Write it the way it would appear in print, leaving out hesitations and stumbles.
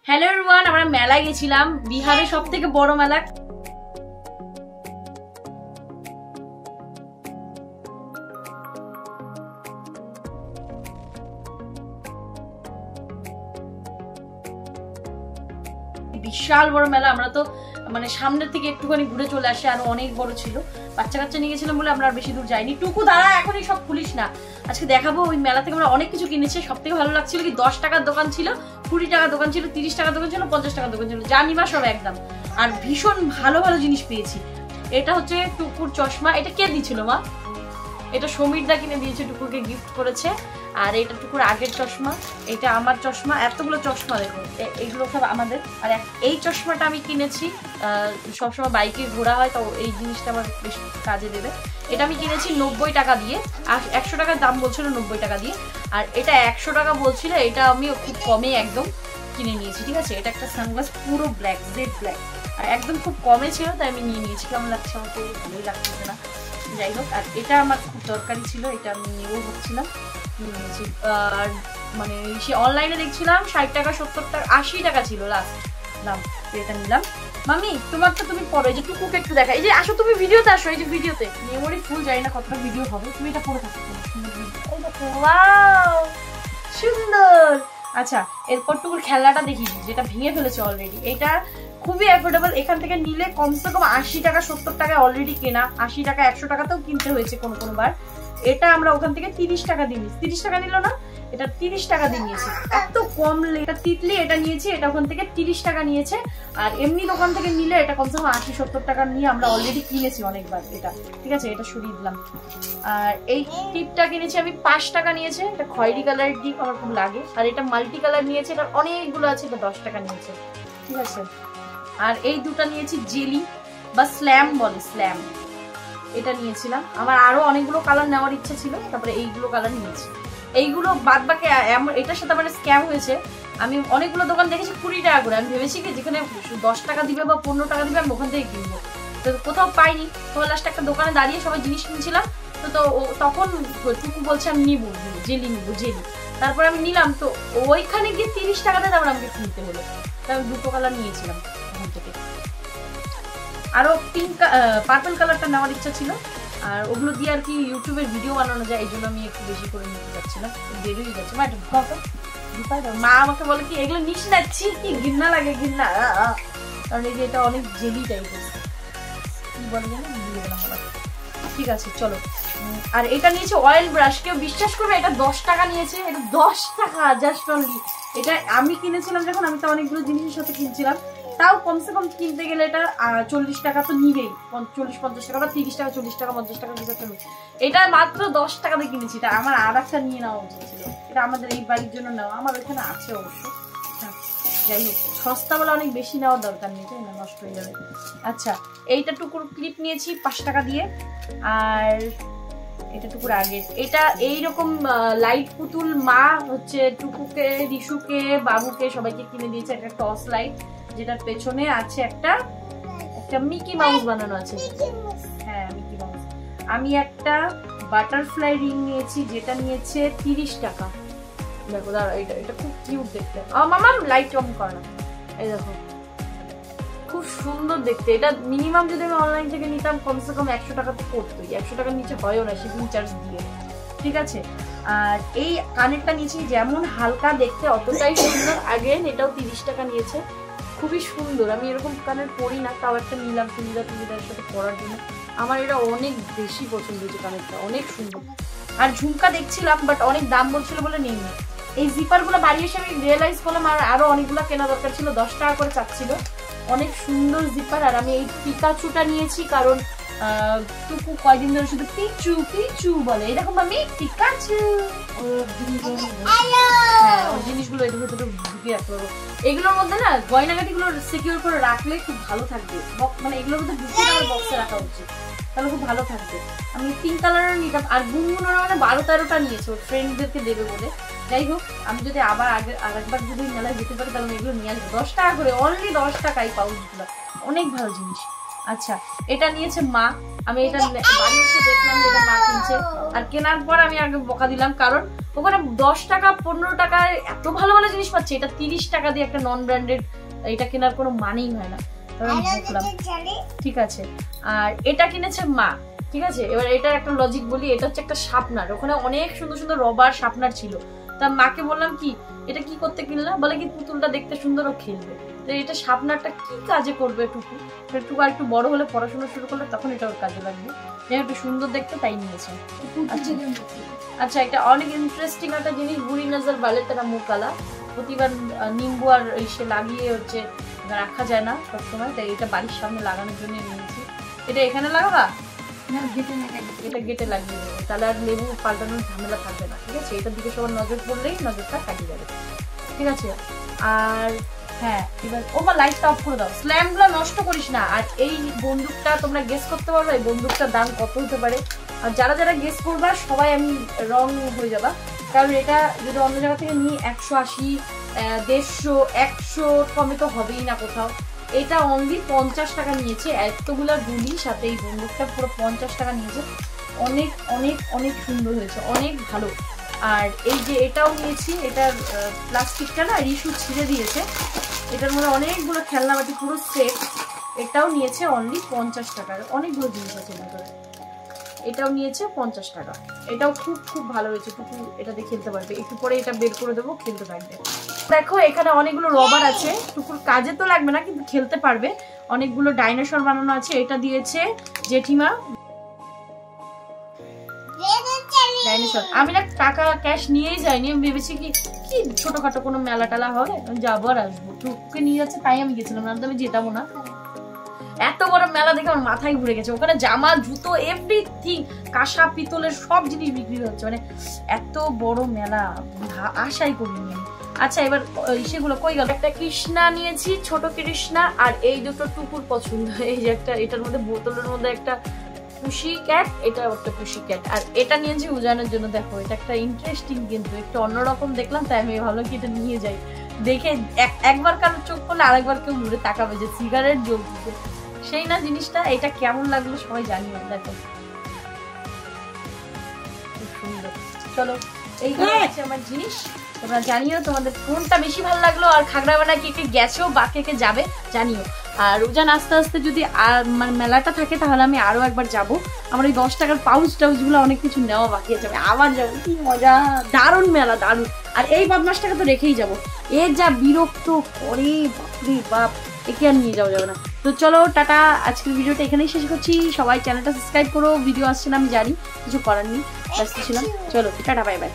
Hello everyone, আমরা মেলায় গেছিলাম, বিহারের সবথেকে বড় মেলা। বিশাল বড় মেলা। আমরা তো মানে সামনের থেকে একটুখানি ঘুরে চলে আসে, আরো অনেক বড় ছিল। বাচ্চা কাচ্চা নিয়ে গেছিলাম বলে আমরা আর বেশি দূর যাইনি। টুকু দাঁড়া, এখনই সব খুলিস না, আজকে দেখাবো। ওই মেলা থেকে আমরা অনেক কিছু কিনেছি। সব থেকে ভালো লাগছিল কি 10 টাকার দোকান ছিল, 20 টাকার দোকান ছিল, 30 টাকার দোকান ছিল, 50 টাকার দোকান ছিল, যা নিবা সব একদম। আর ভীষণ ভালো ভালো জিনিস পেয়েছি। এটা হচ্ছে টুকুর চশমা। এটা কে দিয়েছিল মা? এটা সমীর দা কিনে দিয়েছে, টুকুকে গিফট করেছে। আর এটা টুকুর আগের চশমা, এটা আমার চশমা। এতগুলো চশমা দেখো, এইগুলো সব আমাদের। আর এই চশমাটা আমি কিনেছি, সবসময় বাইকে ঘোরা হয় তো এই জিনিসটা আমার বেশ কাজে দেবে। এটা আমি কিনেছি 90 টাকা দিয়ে, আর 100 টাকার দাম বলছিল 90 টাকা দিয়ে। আর এটা 100 টাকা বলছিল, এটা আমি খুব কমে একদম কিনে নিয়েছি। ঠিক আছে, এটা একটা সানগ্লাস, পুরো ব্ল্যাক, জেড ব্ল্যাক, আর একদম খুব কমে ছিল, তাই আমি নিয়ে নিয়েছি। কেমন লাগছে আমাকে? ভালোই লাগছে না, যাই হোক। আর এটা আমার খুব দরকারি ছিল, এটা আমি নিয়েও ভাবছিলাম, নিয়েছি। আর মানে সে অনলাইনে দেখছিলাম 60 টাকা, 70 টাকা, 80 টাকা ছিল লাস্ট দাম, এটা নিলাম। মামি তোমার তো তুমি পড়ো, এই যে টুকুকে একটু দেখা, এই যে আসো তুমি ভিডিওতে আসো, এই যে ভিডিওতে মেমোরি ফুল, জানি না কতটা ভিডিও হবে, তুমি এটা পড়ে থাকো। ওয়াও সুন্দর। আচ্ছা, এরপর টুকুর খেলনাটা দেখি, যেটা ভেঙে ফেলেছে অলরেডি। এটা খুবই অ্যাফোর্ডেবল, এখান থেকে নিলে কমসে কম 80 টাকা 70 টাকায় অলরেডি কেনা, 80 টাকা 100 টাকাতেও কিনতে হয়েছে কোনো বার। এটা আমরা ওখান থেকে 30 টাকা দিয়ে নিয়েছি। 30 টাকা নিল না, এটা 30 টাকা দিয়ে নিয়েছি। এত কম, এটা তিতলি এটা নিয়েছি, এটা ওখান থেকে 30 টাকা নিয়েছে। আর এমনি দোকান থেকে নিলে এটা কমসে কম 80-70 টাকা নিয়ে আমরা অলরেডি কিনেছি অনেকবার এটা। ঠিক আছে, এটা সরিয়ে দিলাম। আর এই টিপটা কিনেছি আমি 5 টাকা নিয়েছে, এটা খয়েরি কালারের টিপ, আমার খুব লাগে। আর এটা মাল্টি কালার নিয়েছে, এটা অনেকগুলো আছে, এটা 10 টাকা নিয়েছে। ঠিক আছে, আর এই দুটা নিয়েছি জেলি বা স্ল্যাম বলে, স্ল্যাম, এটা নিয়েছিলাম। আমার আরো অনেকগুলো কালার নেওয়ার ইচ্ছা ছিল, তারপরে এইগুলো কালার নিয়েছি। এইগুলো বাদ বাকি এটার সাথে আমার স্ক্যাম হয়েছে। আমি অনেকগুলো দোকান দেখেছি 20 টাকা করে, আমি ভেবেছি কি যেখানে 10 টাকা দিবে বা 15 টাকা দিবে আমি ওখান থেকে কিনবো, তো কোথাও পাইনি। তো লাস্টে একটা দোকানে দাঁড়িয়ে সবাই জিনিস কিনছিলাম, তো তখন টুকু বলছে আমি নিবো জেলি, নিবো জেলি। তারপর আমি নিলাম, তো ওইখানে গিয়ে 30 টাকাতে তারপর আমাকে কিনতে হলো। তাই আমি দুটো কালার নিয়েছিলাম ওখান থেকে। আরো পিঙ্ক পার্পল কালারটা নেওয়ার ইচ্ছা ছিল, আর ওগুলো দিয়ে আর কি ইউটিউবের ভিডিও বানানো যায়, এই জন্য আমি একটু বেশি করে নিতে যাচ্ছিলাম। বেরোই যাচ্ছে মা আমাকে বলে কি এগুলো নিস না, ছি কি ঘৃণা লাগে, ঘৃণা। কারণ এই যে এটা অনেক জেলি টাইপের, কি বলে জানো, ঠিক আছে চলো। আর এটা নিয়েছে অয়েল ব্রাশ। কেউ বিশ্বাস করবে এটা 10 টাকা নিয়েছে, এটা 10 টাকা জাস্ট অনলি। এটা আমি কিনেছিলাম যখন, আমি তো অনেকগুলো জিনিসের সাথে কিনছিলাম, তাও কমসে কম কিনতে গেলে এটা 40 টাকা তো নিবেই, 40-50 টাকা বা 30 টাকা 40 টাকা 50 টাকা কিছু একটা। এটা মাত্র 10 টাকাতে কিনেছি। এটা আমার আর একটা নিয়ে নেওয়া উচিত ছিল, এটা আমাদের এই বাড়ির জন্য নেওয়া, আমার ওইখানে আছে অবশ্য। যাই হোক, সস্তা বলে অনেক বেশি নেওয়ার দরকার নেই, তাই না, নষ্ট হয়ে যাবে। আচ্ছা, এইটা টুকুর ক্লিপ নিয়েছি 5 টাকা দিয়ে। আর এটা টুকুর আগের, এটা এইরকম লাইট পুতুল মা হচ্ছে টুকুকে, রিশুকে, বাবুকে সবাইকে কিনে দিয়েছে। একটা টস লাইট, যেটার পেছনে আছে একটা মিকি মাউস বানানো আছে। হ্যাঁ, মিকি মাউস। আমি একটা বাটারফ্লাই রিং নিয়েছি, যেটা নিয়েছে 30 টাকা। দেখো দাঁড়া, এটা খুব কিউট দেখতে। মামা লাইট অন কর না, এই দেখো খুব সুন্দর দেখতে। এটা মিনিমাম যদি আমি অনলাইন থেকে নিতাম কমসে কম 100 টাকা তো পড়তোই, 100 টাকার নিচে হয়ও না শিপিং চার্জ দিয়ে। ঠিক আছে, আর এই কানেরটা নিয়েছি, যেমন হালকা দেখতে অতটাই সুন্দর। আগেন এটাও 30 টাকা নিয়েছে, খুবই সুন্দর। আমি এরকম কানের পরি না, তাও একটা নিলাম চুড়িদার সাথে পরার জন্য। আমার এটা অনেক বেশি পছন্দ হয়েছে, কানেরটা অনেক সুন্দর। আর ঝুমকা দেখছিলাম, বাট অনেক দাম বলছিল বলে নিই না। এই জিপার গুলো বাড়ি এসে আমি রিয়েলাইজ করলাম আর আরো অনেকগুলো কেনা দরকার ছিল, 10 টাকা করে চাচ্ছিল। অনেক সুন্দর জিপার। আর আমি এই পিকাচুটা নিয়েছি, কারণ টুকু কয়দিন ধরে শুধু পিচু পিচু বলে, এরকম আমি পিকাচু। হ্যাঁ, ওই জিনিসগুলো এটার ভেতরে ঢুকিয়ে রাখতে পারবো। এগুলোর মধ্যে না গয়নাগাটি গুলো সিকিউর করে রাখলে খুব ভালো থাকবে, মানে এগুলোর মধ্যে ঢুকিয়ে আমার বক্সে রাখা উচিত, তাহলে খুব ভালো থাকবে। আমি পিঙ্ক কালারের নিতাম। আর গুনগুনোরা মানে 12-13টা নিয়েছে ওর ফ্রেন্ডদেরকে দেবে বলে। যাই হোক, আমি যদি আবার আরেকবার যদি মেলায় যেতে পারি তাহলে এগুলো নিয়ে আসবো। 10 টাকা করে, অনলি 10 টাকাই পাউচগুলো, অনেক ভালো জিনিস। আচ্ছা এটা নিয়েছে মা, আমি এটা বাড়ি এসে দেখলাম যে এটা মা কিনছে। আর কেনার পর আমি আগে বকা দিলাম, কারণ ওখানে 10 টাকা 15 টাকায় এত ভালো ভালো জিনিস পাচ্ছে, এটা 30 টাকা দিয়ে একটা নন ব্র্যান্ডেড এটা কেনার কোনো মানেই হয় না। ঠিক আছে, আর এটা কিনেছে মা। ঠিক আছে, এবার এটার একটা লজিক বলি, এটা হচ্ছে একটা শার্পনার, ওখানে অনেক সুন্দর সুন্দর রবার শার্পনার ছিল। তা মাকে বললাম কি এটা কি করতে কিনলাম, বলে কি পুতুলটা দেখতে সুন্দর ও খেলবে। তো এটা শার্পনারটা কি কাজে করবে টুকু, টুকু আর একটু বড় হলে পড়াশোনা শুরু করলে তখন এটা ওর কাজে লাগবে, একটু সুন্দর দেখতে তাই নিয়েছে। আচ্ছা এটা অনেক ইন্টারেস্টিং একটা জিনিস, বুড়ি নজর বালে তারা মুকালা, প্রতিবার নিম্বু আর সে লাগিয়ে হচ্ছে রাখা যায় না সবসময়, তাই এটা বাড়ির সামনে লাগানোর জন্য নিয়েছি। এটা এখানে লাগাবা, এটা গেটে লাগিয়ে দেবো, তাহলে আর লেবু পাল্টানোর ঝামেলা থাকবে না। ঠিক আছে, এটার দিকে সবার নজর পড়লেই নজরটা কাটিয়ে যাবে। ঠিক আছে, আর হ্যাঁ এবার লাইটটা অফ করে দাও, স্ল্যাম্পগুলো নষ্ট করিস না। আর এই বন্দুকটা তোমরা গেস করতে পারবে এই বন্দুকটার দাম কত হতে পারে? আর যারা যারা গেস করবা সবাই আমি রং হয়ে যাবা, কারণ এটা যদি অন্য জায়গা থেকে নিয়ে 180, 150, 100 কমে তো হবেই না কোথাও। এটা অনলি 50 টাকা নিয়েছে, এতগুলা গুলি সাথে এই বন্দুকটা পুরো 50 টাকা নিয়েছে। অনেক অনেক অনেক সুন্দর হয়েছে, অনেক ভালো। আর এই যে এটাও নিয়েছি, এটার প্লাস্টিকটা না রিশু ছিঁড়ে দিয়েছে, এটার মধ্যে অনেকগুলো খেলনাবাটি পুরো সেট, এটাও নিয়েছে অনলি 50 টাকার, অনেকগুলো জিনিস আছে ভিতরে। এটাও নিয়েছে 50 টাকা, এটাও খুব খুব ভালো হয়েছে, টুকু এটা দিয়ে খেলতে পারবে, একটু পরে এটা বের করে দেবো, খেলতে থাকবে। দেখো এখানে অনেকগুলো রবার আছে, টুকুর কাজে তো লাগবে না কিন্তু খেলতে পারবে। অনেকগুলো ডাইনোসর বানানো আছে, এটা দিয়েছে জেঠিমা ডাইনোসর। আমি না টাকা ক্যাশ নিয়েই যাইনি, আমি ভেবেছি কি কি ছোটখাটো কোনো মেলা টেলা হবে যাবো আর আসবো, টুকুকে নিয়ে যাচ্ছে তাই আমি গেছিলাম, না আমি যেতামও না। এত বড় মেলা দেখে আমার মাথায় ঘুরে গেছে, ওখানে জামা জুতো এভরিথিং কাঁসা পিতলের সব জিনিস বিক্রি হচ্ছে, মানে এত বড় মেলা আশাই করিনি আমি। আচ্ছা এবার সেগুলো কই গেল, একটা কৃষ্ণা নিয়েছি, ছোট কৃষ্ণা, আর এই দুটো টুকুর পছন্দ, এই যে একটা এটার মধ্যে বোতলের মধ্যে একটা পুষি ক্যাট, এটা একটা পুষি ক্যাট, আর এটা নিয়েছি উজানের জন্য। দেখো এটা একটা ইন্টারেস্টিং, কিন্তু একটু অন্যরকম দেখলাম তাই আমি ভাবলাম কি এটা নিয়ে যাই, দেখে একবার কারোর চোখ করলে আরেকবার কেউ ঘুরে তাকাবে যে সিগারেট জ্বলছে, সেই না জিনিসটা। এটা কেমন লাগলো সবাই জানিও। দেখো খুব সুন্দর। চলো এইগুলো হচ্ছে আমার জিনিস, তোমরা জানিও তোমাদের কোনটা বেশি ভালো লাগলো, আর খাগড়াবাড়া কে কে গেছো বা কে কে যাবে জানিও। আর উজান আস্তে আস্তে যদি মানে মেলাটা থাকে তাহলে আমি আরো একবার যাব। আমার এই 10 টাকার পাউচ টাউচগুলো অনেক কিছু নেওয়া বাকি আছে, আমি আবার যাবো, কি মজা, দারুণ মেলা দারুণ। আর এই বদমাসটাকে তো রেখেই যাবো, এর যা বিরক্ত করে বাপরে বাপ, একে আর নিয়ে যাওয়া যাবে না। তো চলো টাটা, আজকের ভিডিওটা এখানেই শেষ করছি। সবাই চ্যানেলটা সাবস্ক্রাইব করো, ভিডিও আসছে না আমি জানি, কিছু করার নেই, ব্যস্ত ছিলাম। চলো টাটা, বাই বাই।